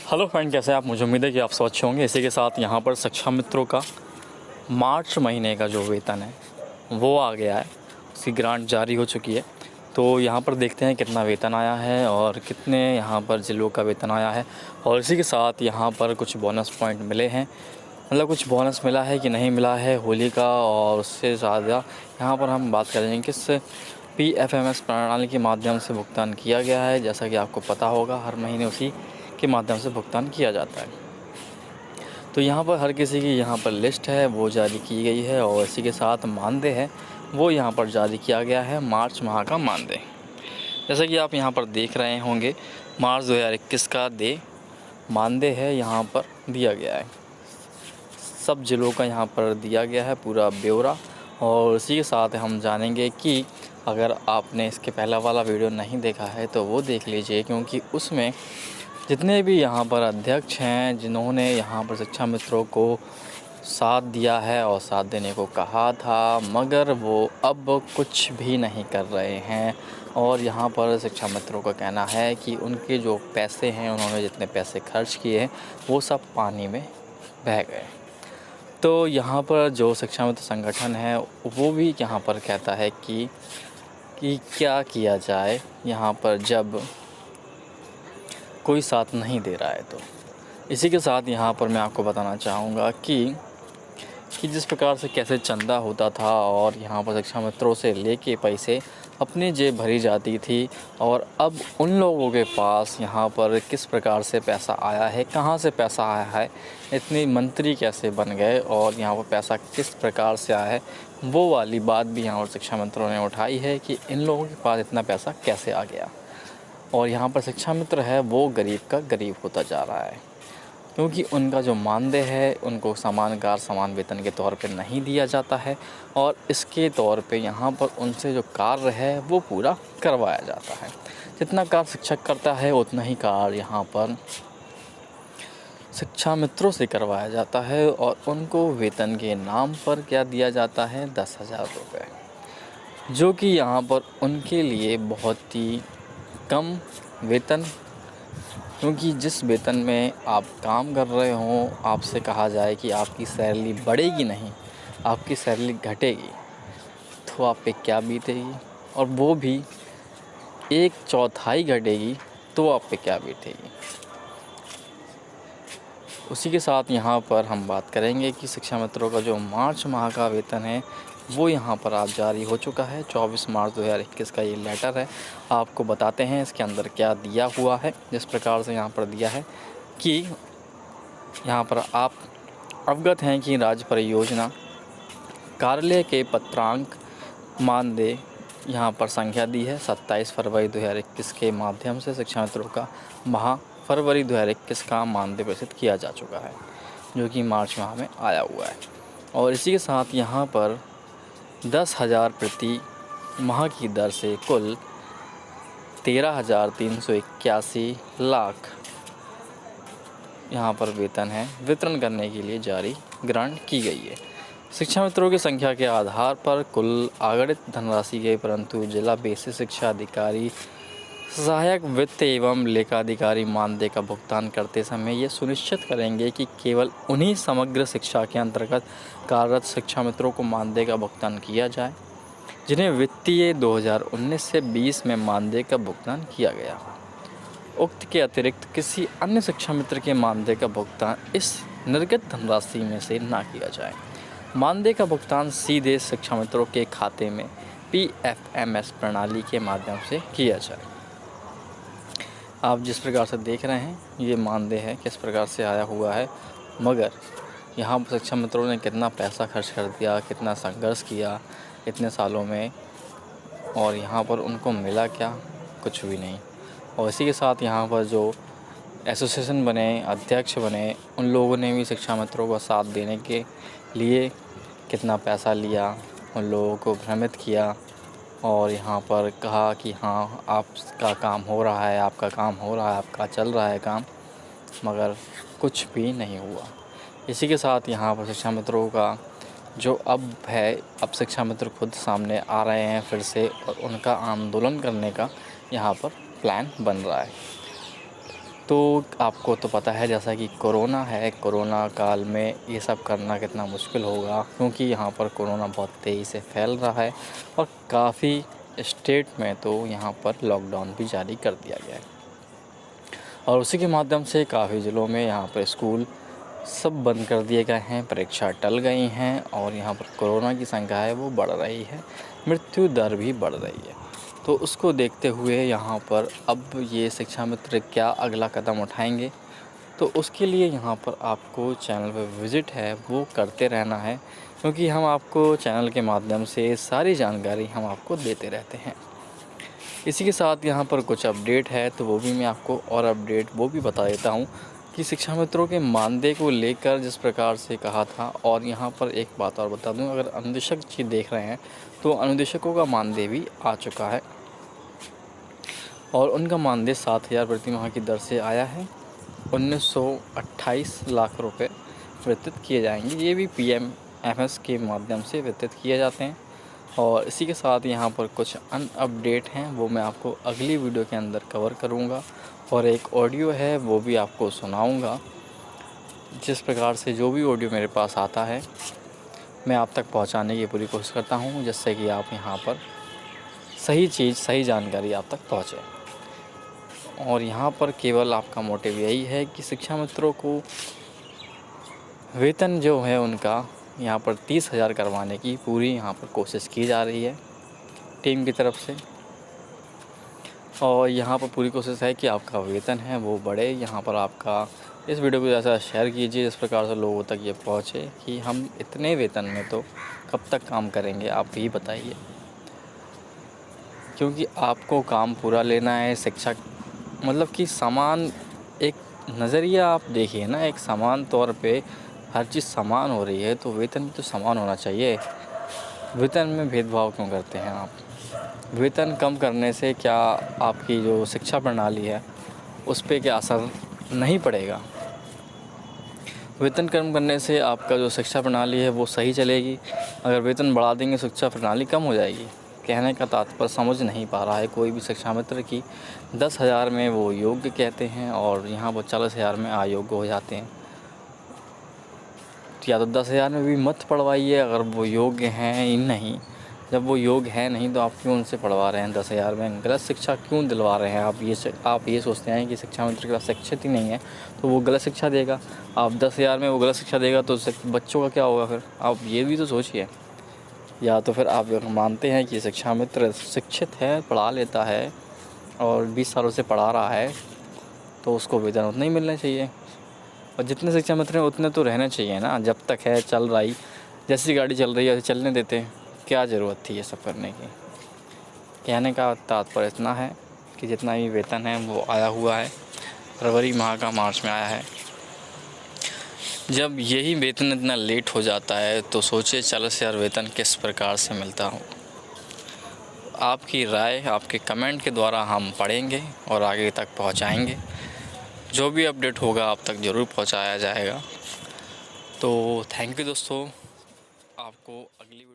Hello friend, कैसे हैं आप। मुझे उम्मीद है कि आप सब अच्छे होंगे। इसी के साथ यहाँ पर शिक्षा मित्रों का मार्च महीने का जो वेतन है वो आ गया है, उसकी ग्रांट जारी हो चुकी है। तो यहाँ पर देखते हैं कितना वेतन आया है और कितने यहाँ पर जिलों का वेतन आया है। और इसी के साथ यहाँ पर कुछ बोनस पॉइंट मिले हैं, मतलब कुछ बोनस मिला है कि नहीं मिला है होली का। और उससे ज़्यादा यहाँ पर हम बात करेंगे किस PFMS प्रणाली के माध्यम से भुगतान किया गया है। जैसा कि आपको पता होगा, हर महीने उसी के माध्यम से भुगतान किया जाता है। तो यहाँ पर हर किसी की यहाँ पर लिस्ट है वो जारी की गई है, और इसी के साथ मानदेय है वो यहाँ पर जारी किया गया है, मार्च माह का मानदेय। जैसा कि आप यहाँ पर देख रहे होंगे, मार्च 2021 का मानदेय है यहाँ पर दिया गया है। सब जिलों का यहाँ पर दिया गया है पूरा ब्यौरा। और इसी के साथ हम जानेंगे कि अगर आपने इसके पहला वाला वीडियो नहीं देखा है तो वो देख लीजिए, क्योंकि उसमें जितने भी यहाँ पर अध्यक्ष हैं जिन्होंने यहाँ पर शिक्षा मित्रों को साथ दिया है और साथ देने को कहा था, मगर वो अब कुछ भी नहीं कर रहे हैं। और यहाँ पर शिक्षा मित्रों का कहना है कि उनके जो पैसे हैं, उन्होंने जितने पैसे खर्च किए हैं वो सब पानी में बह गए। तो यहाँ पर जो शिक्षा मित्र संगठन है वो भी यहाँ पर कहता है कि क्या किया जाए यहाँ पर जब कोई साथ नहीं दे रहा है। तो इसी के साथ यहाँ पर मैं आपको बताना चाहूँगा कि जिस प्रकार से कैसे चंदा होता था और यहाँ पर शिक्षा मित्रों से लेके पैसे अपनी जेब भरी जाती थी, और अब उन लोगों के पास यहाँ पर किस प्रकार से पैसा आया है, कहाँ से पैसा आया है, इतने मंत्री कैसे बन गए और यहाँ पर पैसा किस प्रकार से आया है, वो वाली बात भी यहाँ पर शिक्षा मित्रों ने उठाई है कि इन लोगों के पास इतना पैसा कैसे आ गया। और यहाँ पर शिक्षा मित्र है वो गरीब का गरीब होता जा रहा है, क्योंकि उनका जो मानदेय है उनको समान वेतन के तौर पे नहीं दिया जाता है, और इसके तौर पे यहाँ पर उनसे जो कार्य है वो पूरा करवाया जाता है। जितना कार्य शिक्षक करता है उतना ही कार्य यहाँ पर शिक्षा मित्रों से करवाया जाता है, और उनको वेतन के नाम पर क्या दिया जाता है, 10,000 रुपये, जो कि यहाँ पर उनके लिए बहुत ही कम वेतन, क्योंकि जिस वेतन में आप काम कर रहे हों, आपसे कहा जाए कि आपकी सैलरी बढ़ेगी नहीं, आपकी सैलरी घटेगी, तो आप पे क्या बीतेगी। और वो भी 1/4 घटेगी तो आप पे क्या बीतेगी। उसी के साथ यहाँ पर हम बात करेंगे कि शिक्षा मित्रों का जो मार्च माह का वेतन है वो यहाँ पर आज जारी हो चुका है। 24 मार्च 2021 का ये लेटर है। आपको बताते हैं इसके अंदर क्या दिया हुआ है। जिस प्रकार से यहाँ पर दिया है कि यहाँ पर आप अवगत हैं कि राज्य परियोजना कार्यालय के पत्रांक मानदेय यहाँ पर संख्या दी है 27 फरवरी 2021 के माध्यम से शिक्षा मित्रों का फरवरी 2021 का मानदेय प्रेषित किया जा चुका है, जो कि मार्च माह में आया हुआ है। और इसी के साथ यहाँ पर 10,000 प्रति माह की दर से कुल 13,381 लाख यहाँ पर वेतन है वितरण करने के लिए जारी ग्रांट की गई है। शिक्षा मित्रों की संख्या के आधार पर कुल आगणित धनराशि के, परंतु जिला बेसिक शिक्षा अधिकारी, सहायक वित्त एवं लेखाधिकारी मानदेय का भुगतान करते समय ये सुनिश्चित करेंगे कि केवल उन्हीं समग्र शिक्षा के अंतर्गत कार्यरत शिक्षा मित्रों को मानदेय का भुगतान किया जाए जिन्हें वित्तीय 2019 से 20 में मानदेय का भुगतान किया गया। उक्त के अतिरिक्त किसी अन्य शिक्षा मित्र के मानदेय का भुगतान इस निर्गत धनराशि में से ना किया जाए। मानदेय का भुगतान सीधे शिक्षा मित्रों के खाते में PFMS प्रणाली के माध्यम से किया जाए। आप जिस प्रकार से देख रहे हैं ये मानदेय है किस प्रकार से आया हुआ है, मगर यहाँ पर शिक्षा मित्रों ने कितना पैसा खर्च कर दिया, कितना संघर्ष किया इतने सालों में, और यहाँ पर उनको मिला क्या, कुछ भी नहीं। और इसी के साथ यहाँ पर जो एसोसिएशन बने, अध्यक्ष बने, उन लोगों ने भी शिक्षा मित्रों को साथ देने के लिए कितना पैसा लिया, उन लोगों को भ्रमित किया, और यहाँ पर कहा कि हाँ आपका काम हो रहा है, आपका काम हो रहा है, आपका चल रहा है काम, मगर कुछ भी नहीं हुआ। इसी के साथ यहाँ पर शिक्षा मित्रों का जो अब शिक्षा मित्र खुद सामने आ रहे हैं फिर से, और उनका आंदोलन करने का यहाँ पर प्लान बन रहा है। तो आपको तो पता है जैसा कि कोरोना है, कोरोना काल में ये सब करना कितना मुश्किल होगा, क्योंकि यहाँ पर कोरोना बहुत तेज़ी से फैल रहा है और काफ़ी स्टेट में तो यहाँ पर लॉकडाउन भी जारी कर दिया गया है और उसी के माध्यम से काफ़ी ज़िलों में यहाँ पर स्कूल सब बंद कर दिए गए हैं, परीक्षा टल गई हैं और यहाँ पर कोरोना की संख्या है वो बढ़ रही है, मृत्यु दर भी बढ़ रही है। तो उसको देखते हुए यहाँ पर अब ये शिक्षा मित्र क्या अगला कदम उठाएंगे, तो उसके लिए यहाँ पर आपको चैनल पर विज़िट है वो करते रहना है, क्योंकि हम आपको चैनल के माध्यम से सारी जानकारी हम आपको देते रहते हैं। इसी के साथ यहाँ पर कुछ अपडेट है तो वो भी मैं आपको और अपडेट वो भी बता देता हूँ कि शिक्षा मित्रों के मानदेय को लेकर जिस प्रकार से कहा था। और यहाँ पर एक बात और बता दूँ, अगर अनुदेशक जी देख रहे हैं तो अनुदेशकों का मानदेय भी आ चुका है और उनका मानदेय 7,000 प्रति माह की दर से आया है। 1928 लाख रुपए वितरित किए जाएंगे। ये भी PMFS के माध्यम से वितरित किए जाते हैं। और इसी के साथ यहाँ पर कुछ अपडेट हैं वो मैं आपको अगली वीडियो के अंदर कवर करूँगा और एक ऑडियो है वो भी आपको सुनाऊँगा। जिस प्रकार से जो भी ऑडियो मेरे पास आता है मैं आप तक पहुँचाने की पूरी कोशिश करता हूँ, जिससे कि आप यहाँ पर सही चीज़, सही जानकारी आप तक पहुँचे। और यहाँ पर केवल आपका मोटिव यही है कि शिक्षा मित्रों को वेतन जो है उनका यहाँ पर 30,000 करवाने की पूरी यहाँ पर कोशिश की जा रही है टीम की तरफ से। और यहाँ पर पूरी कोशिश है कि आपका वेतन है वो बढ़े। यहाँ पर आपका इस वीडियो को ऐसा शेयर कीजिए जिस प्रकार से लोगों तक ये पहुँचे कि हम इतने वेतन में तो कब तक काम करेंगे, आप ही बताइए। क्योंकि आपको काम पूरा लेना है। शिक्षा मतलब कि समान एक नज़रिया आप देखिए ना, एक समान तौर पे हर चीज़ समान हो रही है तो वेतन भी तो समान होना चाहिए। वेतन में भेदभाव क्यों करते हैं आप? वेतन कम करने से क्या आपकी जो शिक्षा प्रणाली है उस पे क्या असर नहीं पड़ेगा? वेतन कम करने से आपका जो शिक्षा प्रणाली है वो सही चलेगी। अगर वेतन बढ़ा देंगे शिक्षा प्रणाली कम हो जाएगी। कहने का तात्पर्य समझ नहीं पा रहा है कोई भी शिक्षा मित्र की 10,000 में वो योग्य कहते हैं और यहाँ वो 40,000 में अयोग्य हो जाते हैं। तो या तो 10,000 में भी मत पढ़वाइए अगर वो योग्य हैं ही नहीं। जब वो योग्य है नहीं तो आप क्यों उनसे पढ़वा रहे हैं 10,000 में? गलत शिक्षा क्यों दिलवा रहे हैं आप ये सोचते हैं कि शिक्षा मित्र के पास शिक्षित ही नहीं है तो वो गलत शिक्षा देगा। आप 10,000 में वो गलत शिक्षा देगा तो बच्चों का क्या होगा? फिर आप ये भी तो सोचिए। या तो फिर आप मानते हैं कि शिक्षा मित्र शिक्षित है, पढ़ा लेता है और 20 सालों से पढ़ा रहा है तो उसको वेतन उतना ही मिलना चाहिए। और जितने शिक्षा मित्र हैं उतने तो रहने चाहिए ना। जब तक है चल रही, जैसी गाड़ी चल रही है चलने देते हैं। क्या ज़रूरत थी ये सब करने की? कहने का तात्पर्य इतना है कि जितना भी वेतन है वो आया हुआ है, फरवरी माह का मार्च में आया है। जब यही वेतन इतना लेट हो जाता है तो सोचिए 40,000 वेतन किस प्रकार से मिलता हो। आपकी राय आपके कमेंट के द्वारा हम पढ़ेंगे और आगे तक पहुंचाएंगे। जो भी अपडेट होगा आप तक ज़रूर पहुंचाया जाएगा। तो थैंक यू दोस्तों, आपको अगली